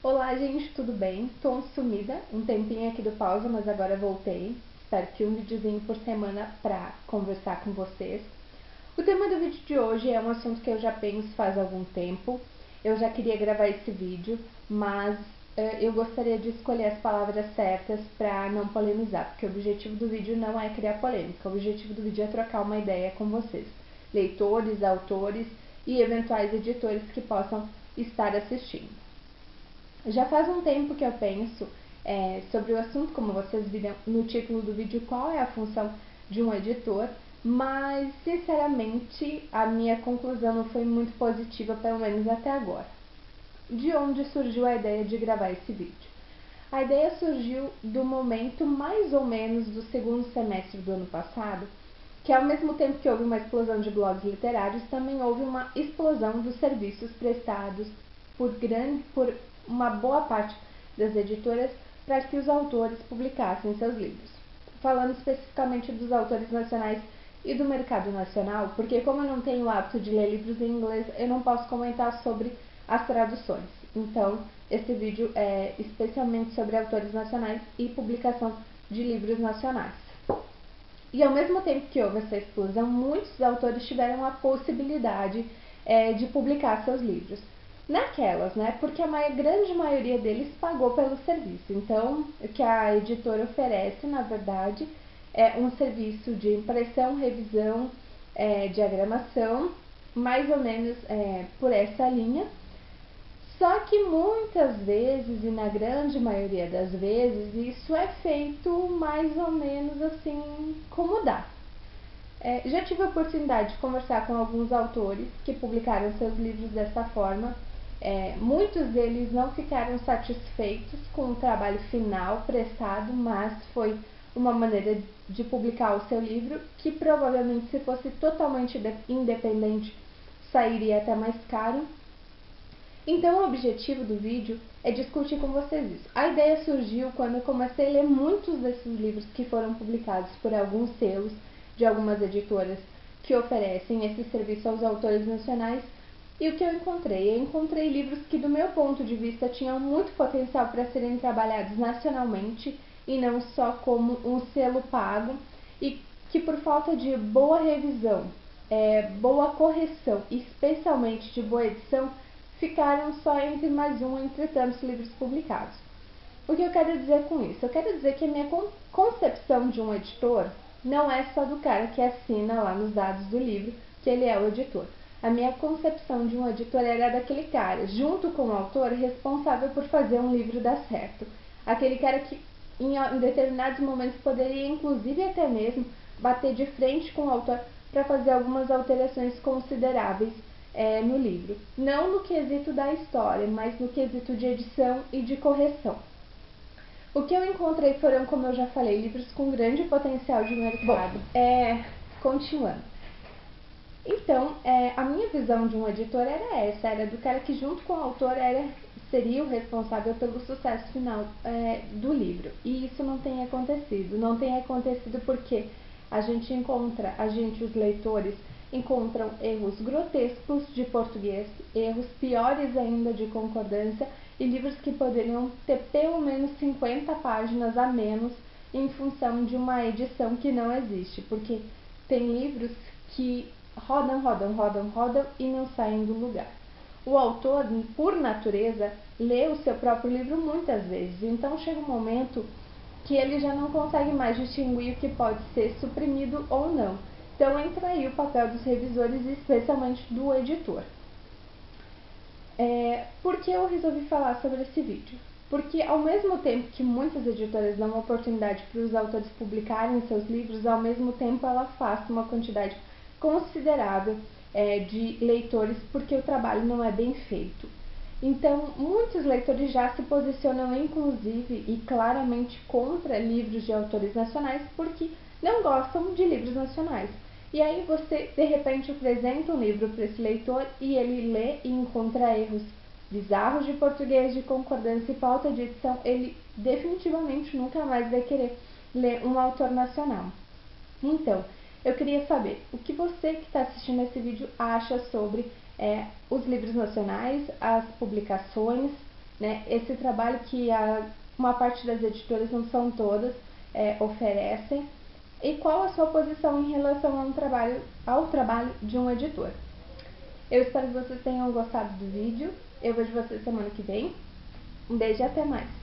Olá, gente, tudo bem? Tô sumida, um tempinho aqui do pausa, mas agora voltei. Espero que um videozinho por semana pra conversar com vocês. O tema do vídeo de hoje é um assunto que eu já penso faz algum tempo. Eu já queria gravar esse vídeo, mas eu gostaria de escolher as palavras certas para não polemizar, porque o objetivo do vídeo não é criar polêmica, o objetivo do vídeo é trocar uma ideia com vocês, leitores, autores e eventuais editores que possam estar assistindo. Já faz um tempo que eu penso sobre o assunto, como vocês viram no título do vídeo, qual é a função de um editor, mas sinceramente a minha conclusão não foi muito positiva, pelo menos até agora. De onde surgiu a ideia de gravar esse vídeo? A ideia surgiu do momento mais ou menos do segundo semestre do ano passado, que ao mesmo tempo que houve uma explosão de blogs literários, também houve uma explosão dos serviços prestados por uma boa parte das editoras para que os autores publicassem seus livros. Falando especificamente dos autores nacionais e do mercado nacional, porque como eu não tenho o hábito de ler livros em inglês, eu não posso comentar sobre as traduções. Então, esse vídeo é especialmente sobre autores nacionais e publicação de livros nacionais. E ao mesmo tempo que houve essa explosão, muitos autores tiveram a possibilidade de publicar seus livros. Naquelas, né? Porque a grande maioria deles pagou pelo serviço. Então, o que a editora oferece, na verdade, é um serviço de impressão, revisão, diagramação, mais ou menos por essa linha. Só que muitas vezes, e na grande maioria das vezes, isso é feito mais ou menos assim como dá. Já tive a oportunidade de conversar com alguns autores que publicaram seus livros dessa forma. Muitos deles não ficaram satisfeitos com o trabalho final prestado, mas foi uma maneira de publicar o seu livro que provavelmente, se fosse totalmente independente, sairia até mais caro. Então o objetivo do vídeo é discutir com vocês isso. A ideia surgiu quando eu comecei a ler muitos desses livros que foram publicados por alguns selos de algumas editoras que oferecem esse serviço aos autores nacionais. E o que eu encontrei? Eu encontrei livros que, do meu ponto de vista, tinham muito potencial para serem trabalhados nacionalmente e não só como um selo pago, e que, por falta de boa revisão, boa correção e especialmente de boa edição, ficaram só entre mais um entre tantos livros publicados. O que eu quero dizer com isso? Eu quero dizer que a minha concepção de um editor não é só do cara que assina lá nos dados do livro que ele é o editor. A minha concepção de um editor era daquele cara, junto com o autor, responsável por fazer um livro dar certo. Aquele cara que em determinados momentos poderia inclusive até mesmo bater de frente com o autor para fazer algumas alterações consideráveis no livro. Não no quesito da história, mas no quesito de edição e de correção. O que eu encontrei foram, como eu já falei, livros com grande potencial de mercado. Continuando. Então, a minha visão de um editor era essa, era do cara que junto com o autor seria o responsável pelo sucesso final do livro. E isso não tem acontecido. Não tem acontecido porque os leitores, encontram erros grotescos de português, erros piores ainda de concordância e livros que poderiam ter pelo menos 50 páginas a menos em função de uma edição que não existe, porque tem livros que rodam e não saem do lugar. O autor, por natureza, lê o seu próprio livro muitas vezes, então chega um momento que ele já não consegue mais distinguir o que pode ser suprimido ou não. Então entra aí o papel dos revisores, especialmente do editor. Por que eu resolvi falar sobre esse vídeo? Porque ao mesmo tempo que muitas editoras dão uma oportunidade para os autores publicarem seus livros, ao mesmo tempo ela afasta uma quantidade considerável de leitores porque o trabalho não é bem feito. Então, muitos leitores já se posicionam inclusive e claramente contra livros de autores nacionais porque não gostam de livros nacionais. E aí você, de repente, apresenta um livro para esse leitor e ele lê e encontra erros bizarros de português, de concordância e falta de edição. Ele definitivamente nunca mais vai querer ler um autor nacional. Então, eu queria saber o que você que está assistindo esse vídeo acha sobre os livros nacionais, as publicações né? Esse trabalho que uma parte das editoras, não são todas, oferecem. E qual a sua posição em relação ao trabalho de um editor? Eu espero que vocês tenham gostado do vídeo. Eu vejo vocês semana que vem. Um beijo e até mais!